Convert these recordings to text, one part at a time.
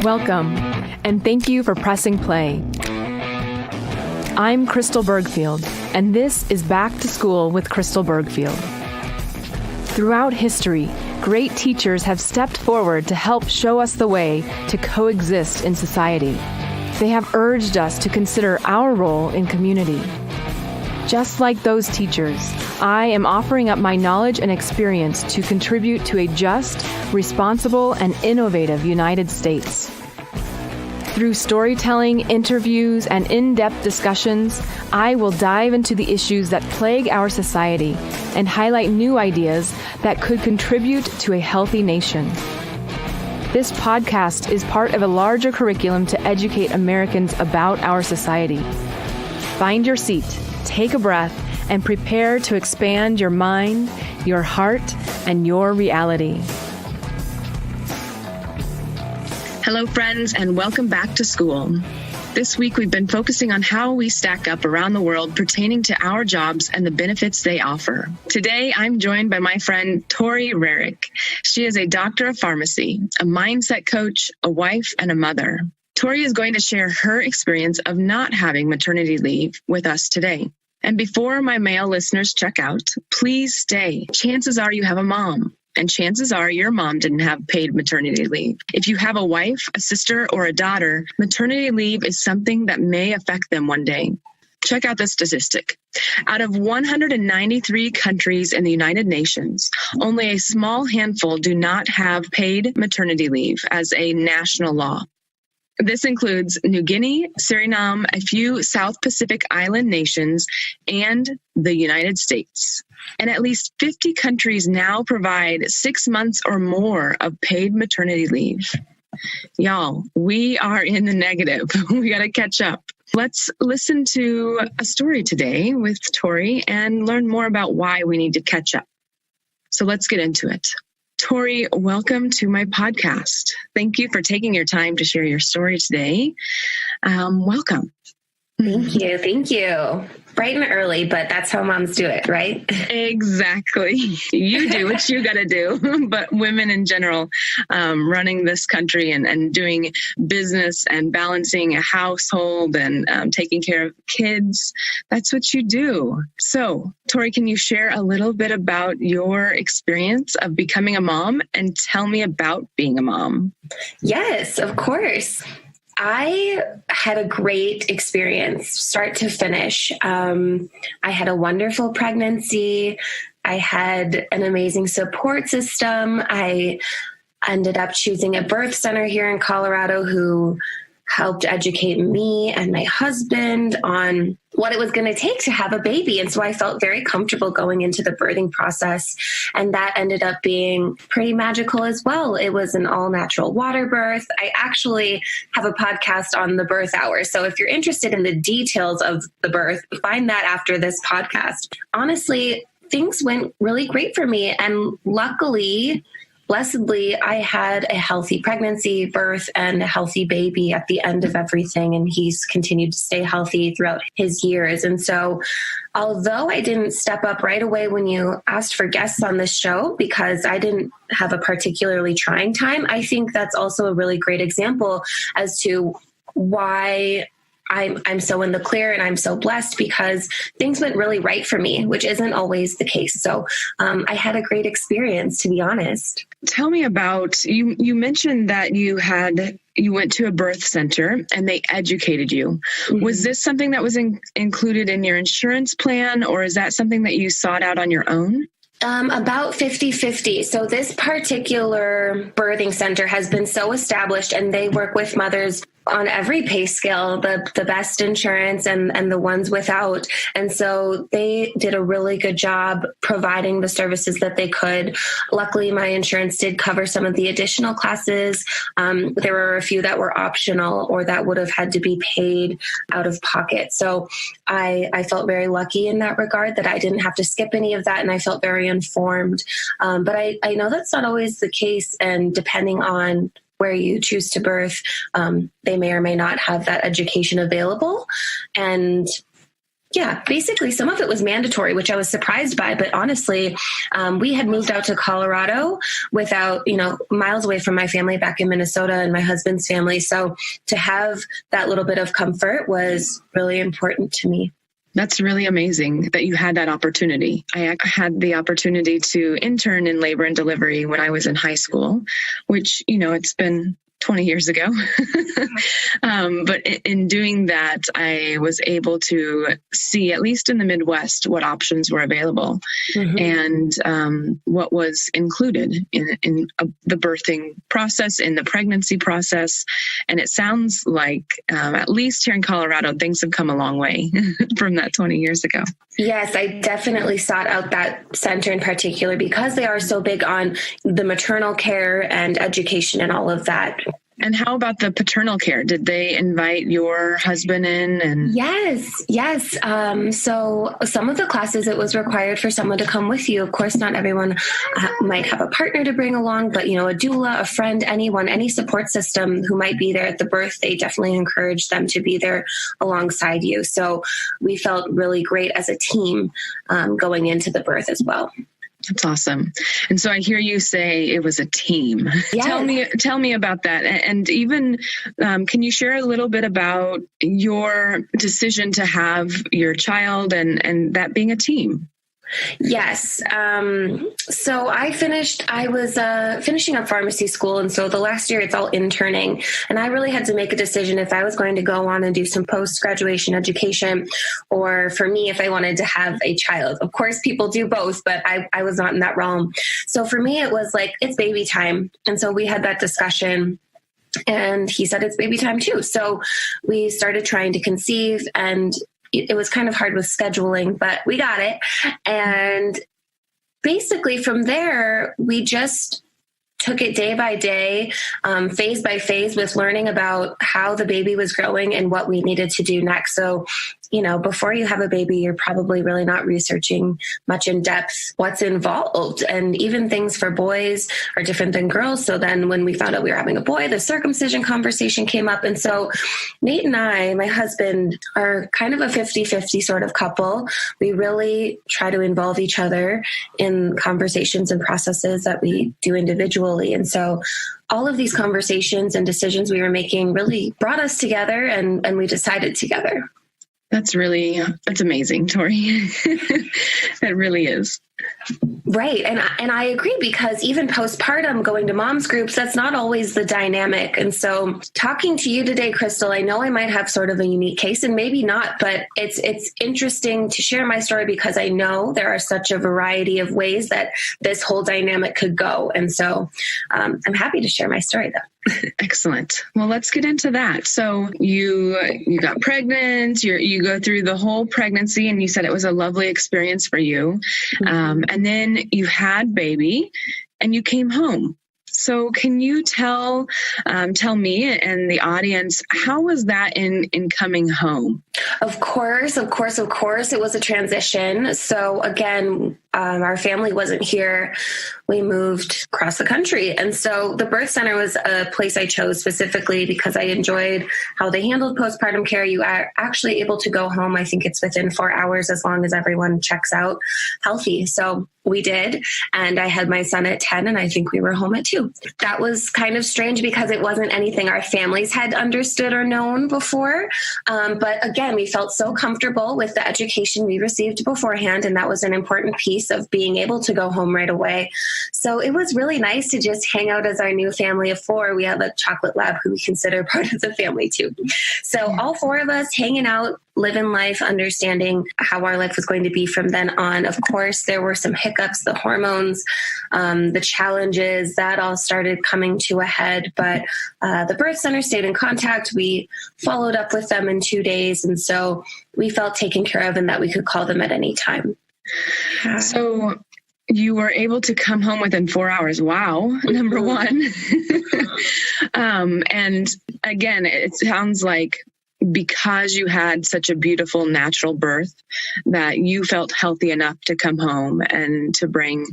Welcome, and thank you for pressing play. I'm Crystal Bergfield, and this is Back to School with Crystal Bergfield. Throughout history, great teachers have stepped forward to help show us the way to coexist in society. They have urged us to consider our role in community. Just like those teachers, I am offering up my knowledge and experience to contribute to a just, responsible, and innovative United States. Through storytelling, interviews, and in-depth discussions, I will dive into the issues that plague our society and highlight new ideas that could contribute to a healthy nation. This podcast is part of a larger curriculum to educate Americans about our society. Find your seat, take a breath, and prepare to expand your mind, your heart, and your reality. Hello, friends, and welcome back to school. This week, we've been focusing on how we stack up around the world pertaining to our jobs and the benefits they offer. Today, I'm joined by my friend, Tori Rerick. She is a doctor of pharmacy, a mindset coach, a wife, and a mother. Tori is going to share her experience of not having maternity leave with us today. And before my male listeners check out, please stay. Chances are you have a mom. And chances are your mom didn't have paid maternity leave. If you have a wife, a sister, or a daughter, maternity leave is something that may affect them one day. Check out this statistic. Out of 193 countries in the United Nations, only a small handful do not have paid maternity leave as a national law. This includes New Guinea, Suriname, a few South Pacific island nations, and the United States. And at least 50 countries now provide 6 months or more of paid maternity leave. Y'all, we are in the negative. We got to catch up. Let's listen to a story today with Tori and learn more about why we need to catch up. So let's get into it. Tori, welcome to my podcast. Thank you for taking your time to share your story today. Welcome. Thank you. Bright and early, but that's how moms do it, right? Exactly. You do what you got to do. But women in general, running this country and doing business and balancing a household and taking care of kids, that's what you do. So, Tori, can you share a little bit about your experience of becoming a mom and tell me about being a mom? Yes, of course. I had a great experience, start to finish. I had a wonderful pregnancy. I had an amazing support system. I ended up choosing a birth center here in Colorado who helped educate me and my husband on what it was going to take to have a baby. And so I felt very comfortable going into the birthing process. And that ended up being pretty magical as well. It was an all-natural water birth. I actually have a podcast on the birth hour. So if you're interested in the details of the birth, find that after this podcast. Honestly, things went really great for me. And luckily, blessedly, I had a healthy pregnancy, birth, and a healthy baby at the end of everything. And he's continued to stay healthy throughout his years. And so although I didn't step up right away when you asked for guests on this show, because I didn't have a particularly trying time, I think that's also a really great example as to why I'm so in the clear and I'm so blessed because things went really right for me, which isn't always the case. So I had a great experience, to be honest. Tell me about, you mentioned that you went to a birth center and they educated you. Mm-hmm. Was this something that was included in your insurance plan, or is that something that you sought out on your own? About 50-50. So this particular birthing center has been so established and they work with mothers on every pay scale, the best insurance and the ones without. And so they did a really good job providing the services that they could. Luckily, my insurance did cover some of the additional classes. There were a few that were optional or that would have had to be paid out of pocket. So I felt very lucky in that regard that I didn't have to skip any of that. And I felt very informed. But I know that's not always the case. And depending on where you choose to birth, they may or may not have that education available. And Yeah, basically some of it was mandatory, which I was surprised by. But honestly, we had moved out to Colorado without, miles away from my family back in Minnesota and my husband's family. So to have that little bit of comfort was really important to me. That's really amazing that you had that opportunity. I had the opportunity to intern in labor and delivery when I was in high school, which, it's been 20 years ago. But in doing that, I was able to see, at least in the Midwest, what options were available and what was included in the birthing process, in the pregnancy process. And it sounds like, at least here in Colorado, things have come a long way from that 20 years ago. Yes, I definitely sought out that center in particular because they are so big on the maternal care and education and all of that. And how about the paternal care? Did they invite your husband in? And Yes. So some of the classes, it was required for someone to come with you. Of course, not everyone might have a partner to bring along, but, a doula, a friend, anyone, any support system who might be there at the birth, they definitely encourage them to be there alongside you. So we felt really great as a team going into the birth as well. That's awesome. And so I hear you say it was a team. Yes. Tell me about that. And even, can you share a little bit about your decision to have your child and that being a team? Yes. So I was finishing up pharmacy school. And so the last year it's all interning. And I really had to make a decision if I was going to go on and do some post-graduation education, or for me, if I wanted to have a child. Of course, people do both, but I was not in that realm. So for me, it was like, it's baby time. And so we had that discussion. And he said, it's baby time too. So we started trying to conceive, and it was kind of hard with scheduling, but we got it. And basically from there, we just took it day by day, phase by phase, with learning about how the baby was growing and what we needed to do next. So, before you have a baby, you're probably really not researching much in depth what's involved. And even things for boys are different than girls. So then when we found out we were having a boy, the circumcision conversation came up. And so Nate and I, my husband, are kind of a 50-50 sort of couple. We really try to involve each other in conversations and processes that we do individually. And so all of these conversations and decisions we were making really brought us together, and we decided together. That's amazing, Tori. It really is. Right. And I agree, because even postpartum, going to moms groups, that's not always the dynamic. And so talking to you today, Crystal, I know I might have sort of a unique case, and maybe not, but it's interesting to share my story because I know there are such a variety of ways that this whole dynamic could go. And so I'm happy to share my story, though. Excellent. Well, let's get into that. So you got pregnant, you go through the whole pregnancy, and you said it was a lovely experience for you. And then you had baby and you came home. So can you tell me and the audience, how was that in coming home? Of course. It was a transition. So again, our family wasn't here. We moved across the country. And so the birth center was a place I chose specifically because I enjoyed how they handled postpartum care. You are actually able to go home. I think it's within 4 hours as long as everyone checks out healthy. So we did. And I had my son at 10, and I think we were home at 2. That was kind of strange because it wasn't anything our families had understood or known before. But again, we felt so comfortable with the education we received beforehand. And that was an important piece of being able to go home right away. So it was really nice to just hang out as our new family of 4. We have a chocolate lab who we consider part of the family too. So all 4 of us hanging out, living life, understanding how our life was going to be from then on. Of course, there were some hiccups, the hormones, the challenges, that all started coming to a head. But the birth center stayed in contact. We followed up with them in 2 days. And so we felt taken care of and that we could call them at any time. So you were able to come home within 4 hours. Wow. Number one. And again, it sounds like because you had such a beautiful natural birth that you felt healthy enough to come home and to bring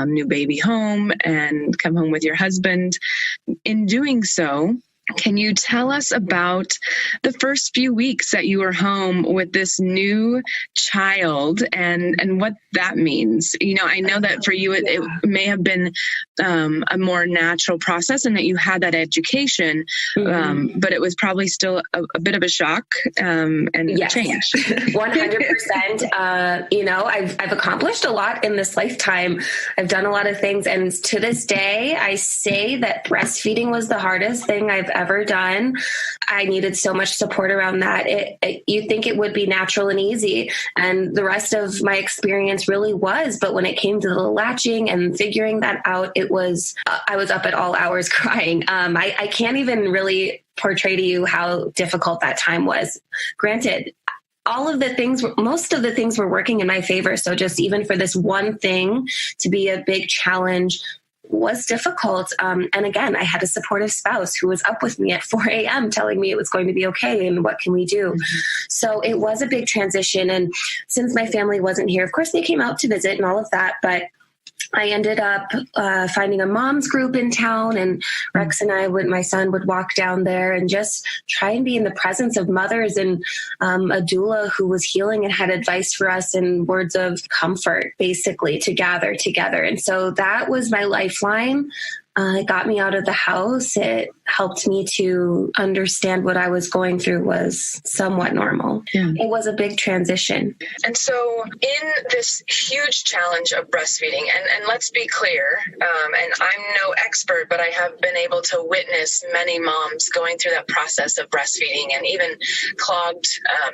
new baby home and come home with your husband. In doing so, Can you tell us about the first few weeks that you were home with this new child and what that means? I know that for you, it may have been a more natural process and that you had that education, but it was probably still a bit of a shock and change. 100%. I've accomplished a lot in this lifetime. I've done a lot of things. And to this day, I say that breastfeeding was the hardest thing I've ever done. I needed so much support around that. You think it would be natural and easy, and the rest of my experience really was. But when it came to the latching and figuring that out, I was up at all hours crying. I can't even really portray to you how difficult that time was. Granted, most of the things were working in my favor. So just even for this one thing to be a big challenge was difficult. And again, I had a supportive spouse who was up with me at 4 a.m. telling me it was going to be okay and what can we do. So it was a big transition. And since my family wasn't here, of course, they came out to visit and all of that, but I ended up finding a mom's group in town, and Rex and my son would walk down there and just try and be in the presence of mothers and a doula who was healing and had advice for us and words of comfort, basically, to gather together. And so that was my lifeline. It got me out of the house. It helped me to understand what I was going through was somewhat normal. Yeah. It was a big transition. And so in this huge challenge of breastfeeding, and let's be clear, and I'm no expert, but I have been able to witness many moms going through that process of breastfeeding and even clogged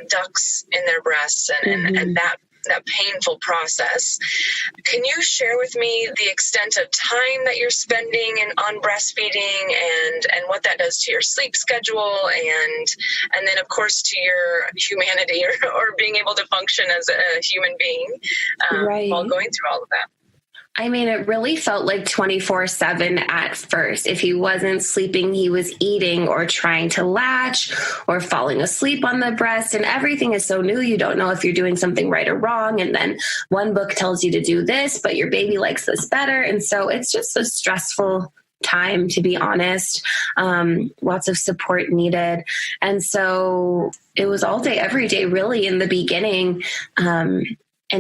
ducts in their breasts and that painful process. Can you share with me the extent of time that you're spending on breastfeeding and what that does to your sleep schedule and then of course to your humanity or being able to function as a human being while going through all of that? I mean, it really felt like 24/7 at first. If he wasn't sleeping, he was eating or trying to latch or falling asleep on the breast. And everything is so new. You don't know if you're doing something right or wrong. And then one book tells you to do this, but your baby likes this better. And so it's just a stressful time, to be honest. Lots of support needed. And so it was all day, every day, really, in the beginning, and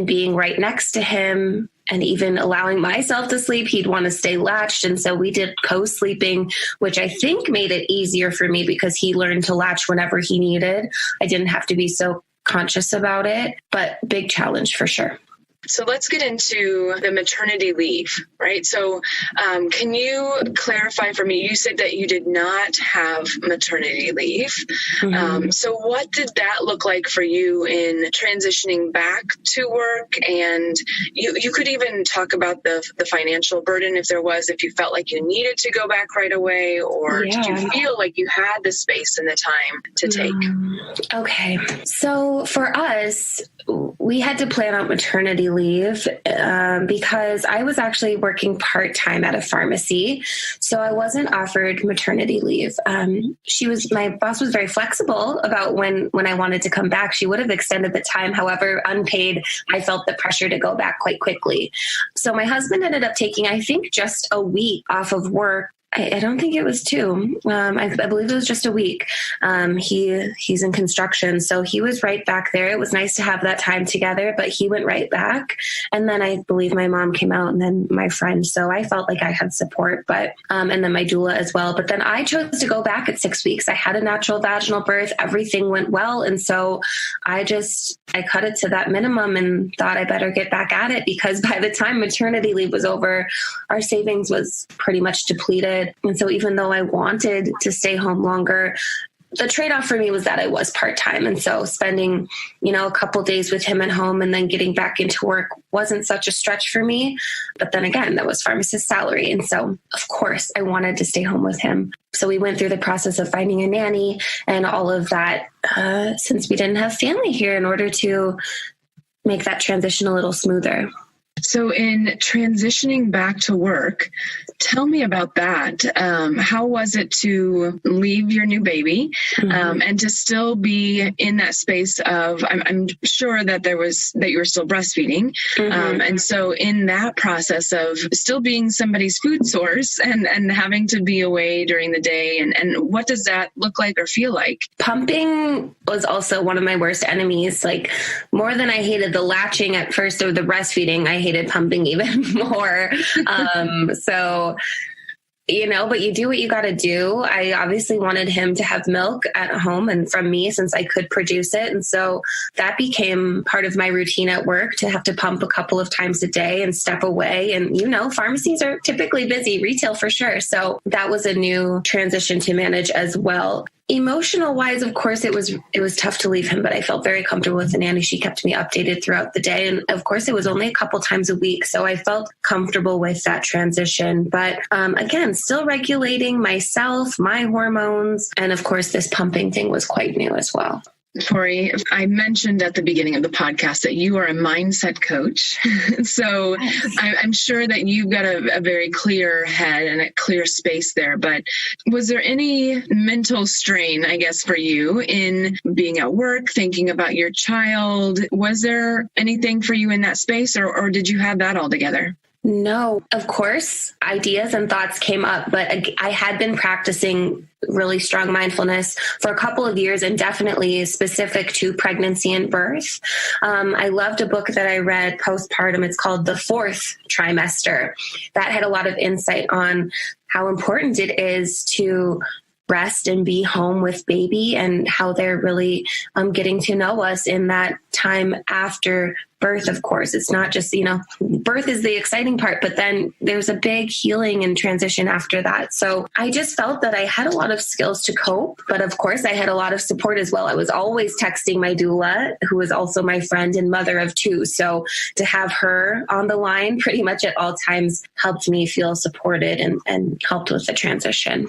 being right next to him. And even allowing myself to sleep, he'd want to stay latched. And so we did co-sleeping, which I think made it easier for me because he learned to latch whenever he needed. I didn't have to be so conscious about it, but big challenge for sure. So let's get into the maternity leave, right? So can you clarify for me, you said that you did not have maternity leave. So what did that look like for you in transitioning back to work? And you could even talk about the financial burden if you felt like you needed to go back right away, or did you feel like you had the space and the time to take? Okay. So for us, we had to plan out maternity leave because I was actually working part-time at a pharmacy. So I wasn't offered maternity leave. My boss was very flexible about when I wanted to come back. She would have extended the time. However, unpaid, I felt the pressure to go back quite quickly. So my husband ended up taking, I think, just a week off of work. I don't think it was 2. I believe it was just a week. He's in construction, so he was right back there. It was nice to have that time together, but he went right back. And then I believe my mom came out and then my friend. So I felt like I had support, but, and then my doula as well. But then I chose to go back at 6 weeks. I had a natural vaginal birth. Everything went well. And so I cut it to that minimum and thought I better get back at it, because by the time maternity leave was over, our savings was pretty much depleted. And so even though I wanted to stay home longer, the trade-off for me was that I was part-time. And so spending, a couple days with him at home and then getting back into work wasn't such a stretch for me. But then again, that was pharmacist salary. And so, of course, I wanted to stay home with him. So we went through the process of finding a nanny and all of that, since we didn't have family here, in order to make that transition a little smoother. So in transitioning back to work, tell me about that. How was it to leave your new baby and to still be in that space of, I'm sure that you were still breastfeeding. And so in that process of still being somebody's food source and having to be away during the day, and what does that look like or feel like? Pumping was also one of my worst enemies. Like, more than I hated the latching at first of the breastfeeding, I hated pumping even more. So, but you do what you got to do. I obviously wanted him to have milk at home and from me, since I could produce it. And so that became part of my routine at work, to have to pump a couple of times a day and step away. And, pharmacies are typically busy, retail for sure. So that was a new transition to manage as well. Emotional wise, of course, it was tough to leave him, but I felt very comfortable with the nanny. She kept me updated throughout the day. And of course, it was only a couple times a week. So I felt comfortable with that transition. But again, still regulating myself, my hormones. And of course, this pumping thing was quite new as well. Tori, I mentioned at the beginning of the podcast that you are a mindset coach. So I'm sure that you've got a very clear head and a clear space there. But was there any mental strain, I guess, for you in being at work, thinking about your child? Was there anything for you in that space, or did you have that all together? No, of course, ideas and thoughts came up, but I had been practicing really strong mindfulness for a couple of years, and definitely specific to pregnancy and birth. I loved a book that I read postpartum. It's called The Fourth Trimester. That had a lot of insight on how important it is to rest and be home with baby, and how they're really getting to know us in that time after birth. Of course, it's not just, birth is the exciting part, but then there's a big healing and transition after that. So I just felt that I had a lot of skills to cope, but of course I had a lot of support as well. I was always texting my doula, who was also my friend and mother of two. So to have her on the line pretty much at all times helped me feel supported and helped with the transition.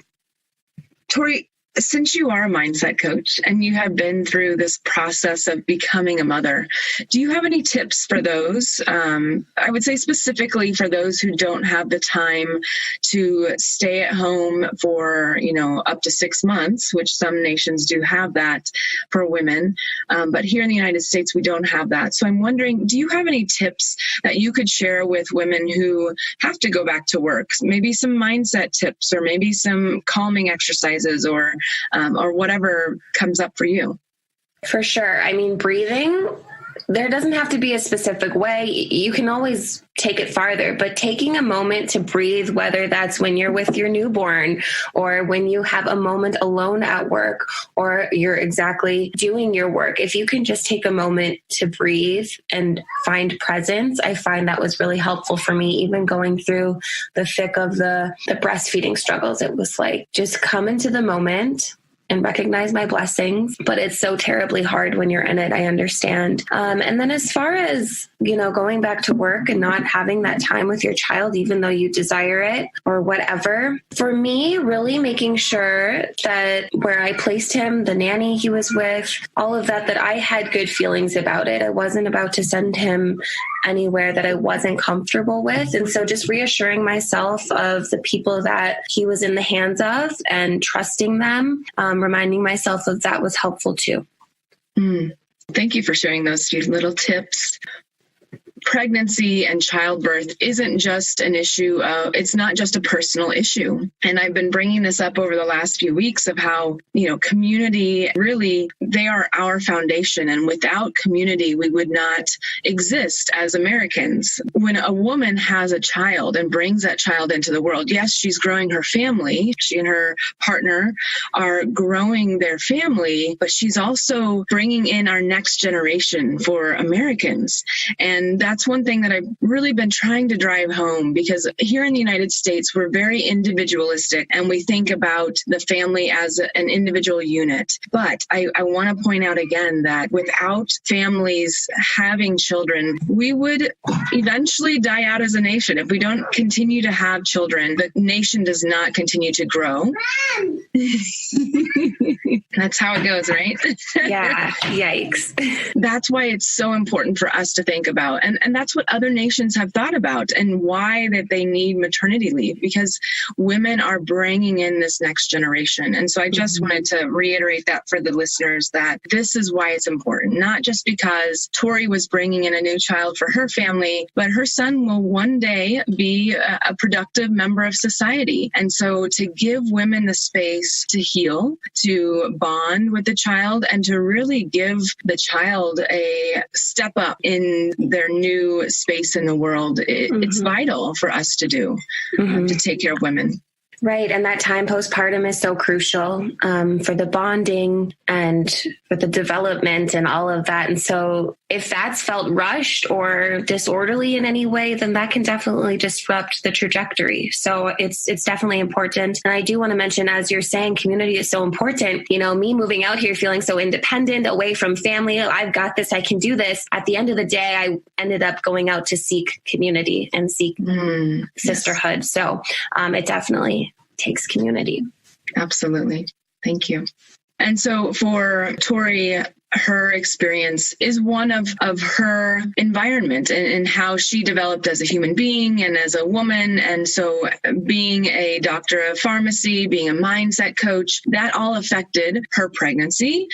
Tori, since you are a mindset coach and you have been through this process of becoming a mother, do you have any tips for those? I would say specifically for those who don't have the time to stay at home for, up to 6 months, which some nations do have that for women. But here in the United States, we don't have that. So I'm wondering, do you have any tips that you could share with women who have to go back to work? Maybe some mindset tips, or maybe some calming exercises, or whatever comes up for you. For sure. I mean, breathing, there doesn't have to be a specific way. You can always take it farther, but taking a moment to breathe, whether that's when you're with your newborn, or when you have a moment alone at work, or you're exactly doing your work. If you can just take a moment to breathe and find presence, I find that was really helpful for me, even going through the thick of the breastfeeding struggles. It was like, just come into the moment and recognize my blessings, but it's so terribly hard when you're in it. I understand. And then as far as, going back to work and not having that time with your child, even though you desire it or whatever, for me, really making sure that where I placed him, the nanny he was with, all of that I had good feelings about it. I wasn't about to send him anywhere that I wasn't comfortable with. And so just reassuring myself of the people that he was in the hands of and trusting them, reminding myself of that was helpful too. Thank you for sharing those few little tips. Pregnancy and childbirth isn't just an issue it's not just a personal issue. And I've been bringing this up over the last few weeks of how, community, really, they are our foundation. And without community, we would not exist as Americans. When a woman has a child and brings that child into the world, yes, she's growing her family. She and her partner are growing their family, but she's also bringing in our next generation for Americans. And that's one thing that I've really been trying to drive home, because here in the United States, we're very individualistic and we think about the family as an individual unit. But I want to point out again that without families having children, we would eventually die out as a nation. If we don't continue to have children, the nation does not continue to grow. That's how it goes, right? Yeah. Yikes. That's why it's so important for us to think about. And And that's what other nations have thought about and why that they need maternity leave, because women are bringing in this next generation. And so I just wanted to reiterate that for the listeners, that this is why it's important, not just because Tori was bringing in a new child for her family, but her son will one day be a productive member of society. And so to give women the space to heal, to bond with the child, and to really give the child a step up in their new space in the world, it's vital for us to do, to take care of women. Right. And that time postpartum is so crucial for the bonding and for the development and all of that. And so if that's felt rushed or disorderly in any way, then that can definitely disrupt the trajectory. So it's definitely important. And I do want to mention, as you're saying, community is so important. You know, me moving out here feeling so independent, away from family, I've got this, I can do this. At the end of the day, I ended up going out to seek community and seek sisterhood. Yes. So it definitely takes community. Absolutely. Thank you. And so for Tori, her experience is one of her environment and how she developed as a human being and as a woman. And so being a doctor of pharmacy, being a mindset coach, that all affected her pregnancy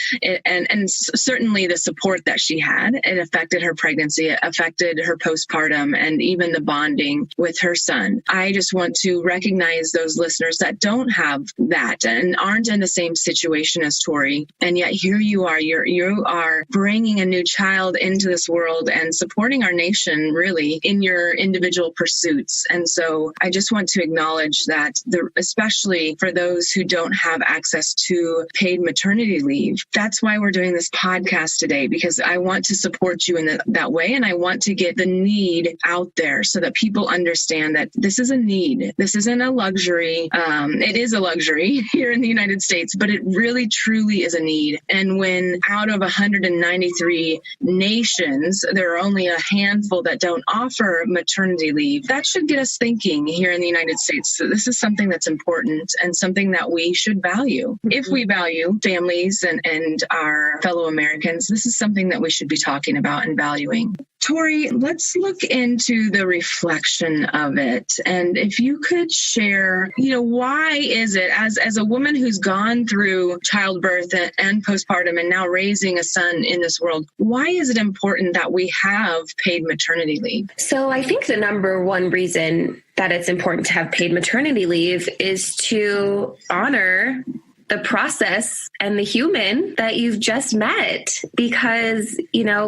and certainly the support that she had. It affected her pregnancy, it affected her postpartum, and even the bonding with her son. I just want to recognize those listeners that don't have that and aren't in the same situation as Tori. And yet here you are, you are bringing a new child into this world and supporting our nation really in your individual pursuits. And so I just want to acknowledge that, especially for those who don't have access to paid maternity leave, that's why we're doing this podcast today, because I want to support you in that way. And I want to get the need out there so that people understand that this is a need. This isn't a luxury. It is a luxury here in the United States, but it really truly is a need. And when out of 193 nations, there are only a handful that don't offer maternity leave, that should get us thinking here in the United States. So this is something that's important and something that we should value. If we value families and our fellow Americans, this is something that we should be talking about and valuing. Tori, let's look into the reflection of it. And if you could share, why is it, as a woman who's gone through childbirth and postpartum and now raising a son in this world, why is it important that we have paid maternity leave? So I think the number one reason that it's important to have paid maternity leave is to honor the process and the human that you've just met, because,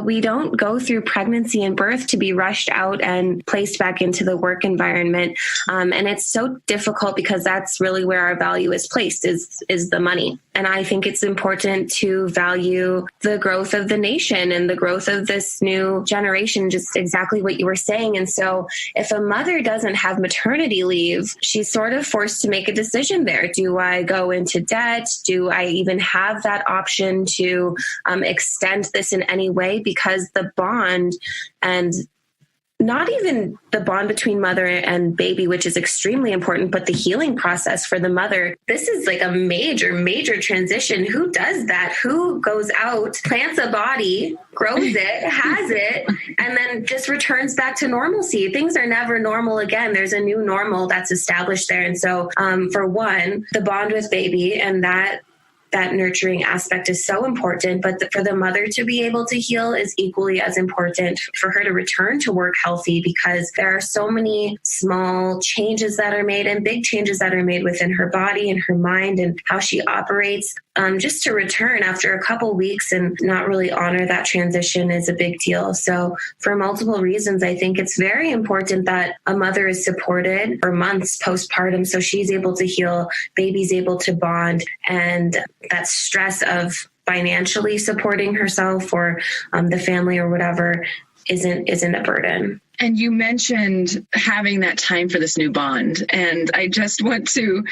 we don't go through pregnancy and birth to be rushed out and placed back into the work environment. And it's so difficult because that's really where our value is placed, is the money. And I think it's important to value the growth of the nation and the growth of this new generation, just exactly what you were saying. And so if a mother doesn't have maternity leave, she's sort of forced to make a decision there. Do I go into debt? Do I even have that option to extend this in any way? Because the bond, and not even the bond between mother and baby, which is extremely important, but the healing process for the mother, this is like a major, major transition. Who does that? Who goes out, plants a body, grows it, has it, and then just returns back to normalcy? Things are never normal again. There's a new normal that's established there. And so for one, the bond with baby and that nurturing aspect is so important, but for the mother to be able to heal is equally as important, for her to return to work healthy, because there are so many small changes that are made and big changes that are made within her body and her mind and how she operates. Just to return after a couple weeks and not really honor that transition is a big deal. So for multiple reasons, I think it's very important that a mother is supported for months postpartum so she's able to heal, baby's able to bond, and that stress of financially supporting herself or the family or whatever isn't a burden. And you mentioned having that time for this new bond. And I just want to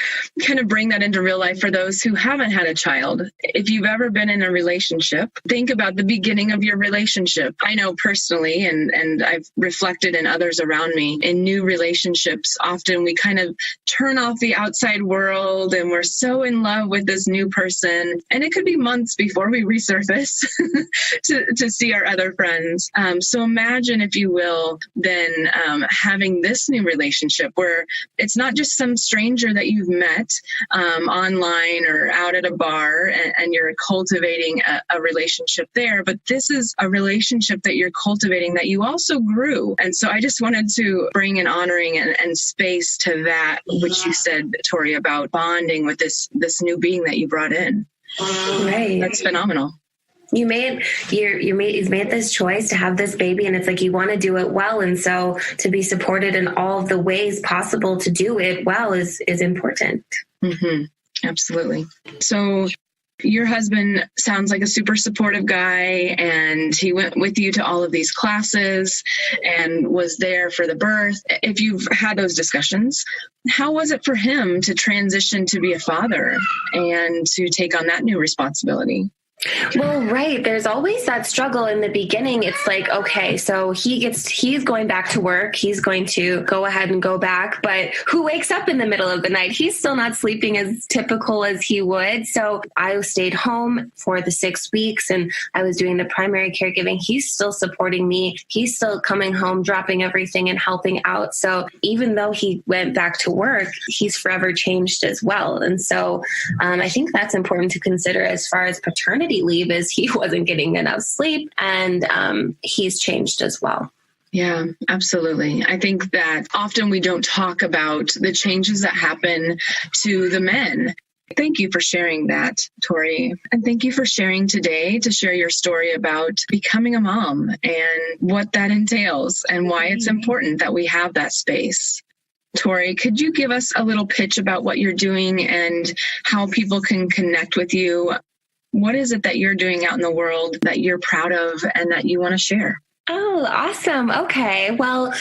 kind of bring that into real life for those who haven't had a child. If you've ever been in a relationship, think about the beginning of your relationship. I know personally, and I've reflected in others around me, in new relationships, often we kind of turn off the outside world and we're so in love with this new person. And it could be months before we resurface to see our other friends. So imagine, if you will, then having this new relationship where it's not just some stranger that you've met online or out at a bar and you're cultivating a relationship there, but this is a relationship that you're cultivating that you also grew. And so I just wanted to bring an honoring and space to that, which you said, Tori, about bonding with this new being that you brought in. Right. That's phenomenal. You've made this choice to have this baby, and it's like you want to do it well. And so to be supported in all of the ways possible to do it well is important. Mm-hmm. Absolutely. So your husband sounds like a super supportive guy, and he went with you to all of these classes and was there for the birth. If you've had those discussions, how was it for him to transition to be a father and to take on that new responsibility? Well, right. There's always that struggle in the beginning. It's like, okay, so he's going back to work. He's going to go ahead and go back, but who wakes up in the middle of the night? He's still not sleeping as typical as he would. So I stayed home for the 6 weeks and I was doing the primary caregiving. He's still supporting me. He's still coming home, dropping everything and helping out. So even though he went back to work, he's forever changed as well. And so I think that's important to consider as far as paternity leave, is he wasn't getting enough sleep, and he's changed as well. Yeah, absolutely. I think that often we don't talk about the changes that happen to the men. Thank you for sharing that, Tori. And thank you for sharing today to share your story about becoming a mom and what that entails and why it's important that we have that space. Tori, could you give us a little pitch about what you're doing and how people can connect with you? What is it that you're doing out in the world that you're proud of and that you want to share? Oh, awesome. Okay. Well,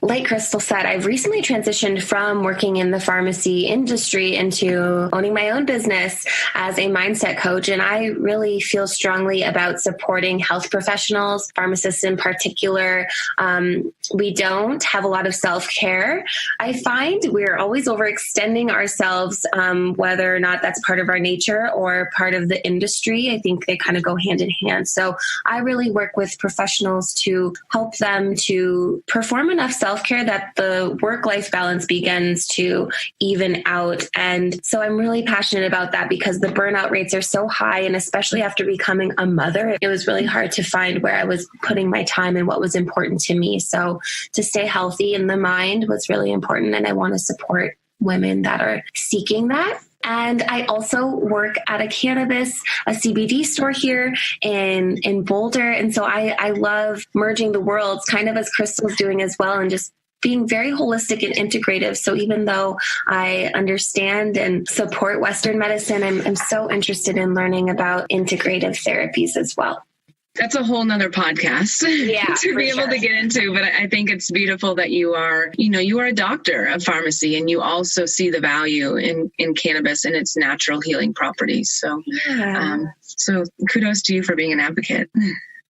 like Crystal said, I've recently transitioned from working in the pharmacy industry into owning my own business as a mindset coach. And I really feel strongly about supporting health professionals, pharmacists in particular. We don't have a lot of self-care. I find we're always overextending ourselves, whether or not that's part of our nature or part of the industry. I think they kind of go hand in hand. So I really work with professionals to help them to perform enough self-care that the work-life balance begins to even out. And so I'm really passionate about that because the burnout rates are so high. And especially after becoming a mother, it was really hard to find where I was putting my time and what was important to me. So to stay healthy in the mind was really important. And I want to support women that are seeking that. And I also work at a CBD store here in Boulder. And so I love merging the worlds, kind of as Crystal's doing as well, and just being very holistic and integrative. So even though I understand and support Western medicine, I'm so interested in learning about integrative therapies as well. That's a whole nother podcast to be able to get into. But I think it's beautiful that you are a doctor of pharmacy and you also see the value in cannabis and its natural healing properties. So, so kudos to you for being an advocate.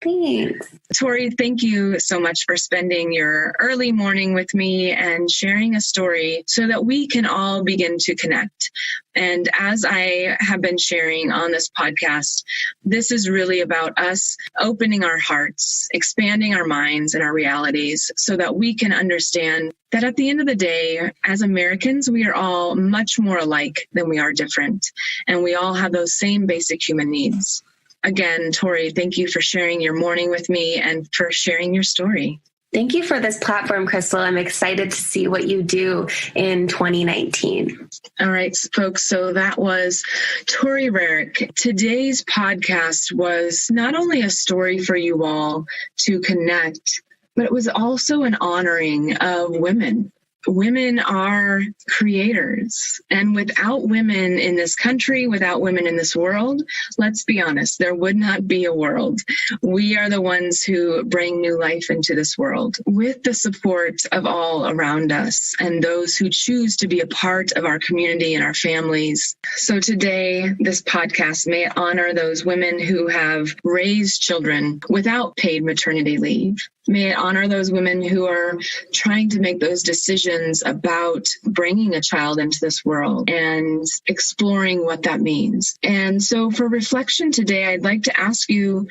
Thanks. Tori, thank you so much for spending your early morning with me and sharing a story so that we can all begin to connect. And as I have been sharing on this podcast, this is really about us opening our hearts, expanding our minds and our realities so that we can understand that at the end of the day, as Americans, we are all much more alike than we are different. And we all have those same basic human needs. Again, Tori, thank you for sharing your morning with me and for sharing your story. Thank you for this platform, Crystal. I'm excited to see what you do in 2019. All right, folks. So that was Tori Rerick. Today's podcast was not only a story for you all to connect, but it was also an honoring of women. women are creators. And without women in this country, without women in this world, let's be honest, there would not be a world. We are the ones who bring new life into this world with the support of all around us and those who choose to be a part of our community and our families. So today, this podcast may honor those women who have raised children without paid maternity leave. May it honor those women who are trying to make those decisions about bringing a child into this world and exploring what that means. And so for reflection today, I'd like to ask you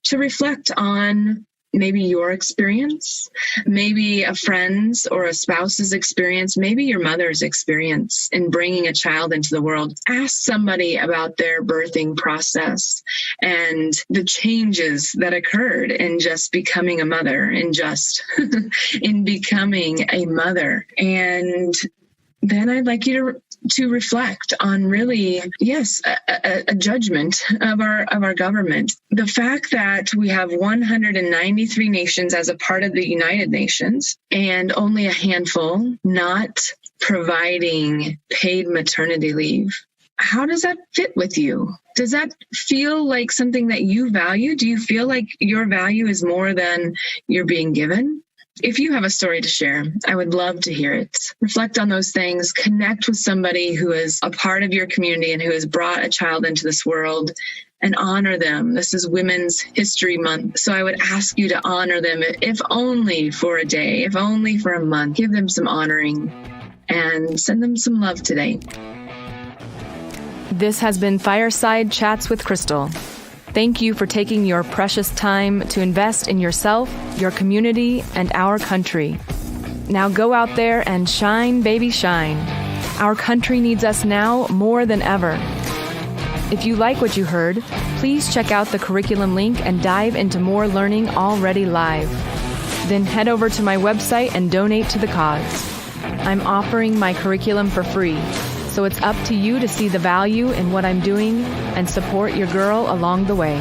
to reflect on maybe your experience, maybe a friend's or a spouse's experience, maybe your mother's experience in bringing a child into the world. Ask somebody about their birthing process and the changes that occurred in just becoming a mother and just in becoming a mother. And then I'd like you to reflect on really, yes, a judgment of our government. The fact that we have 193 nations as a part of the United Nations and only a handful not providing paid maternity leave. How does that fit with you? Does that feel like something that you value? Do you feel like your value is more than you're being given? If you have a story to share, I would love to hear it. Reflect on those things. Connect with somebody who is a part of your community and who has brought a child into this world and honor them. This is Women's History Month. So I would ask you to honor them, if only for a day, if only for a month. Give them some honoring and send them some love today. This has been Fireside Chats with Crystal. Thank you for taking your precious time to invest in yourself, your community, and our country. Now go out there and shine, baby, shine. Our country needs us now more than ever. If you like what you heard, please check out the curriculum link and dive into more learning already live. Then head over to my website and donate to the cause. I'm offering my curriculum for free, so it's up to you to see the value in what I'm doing and support your girl along the way.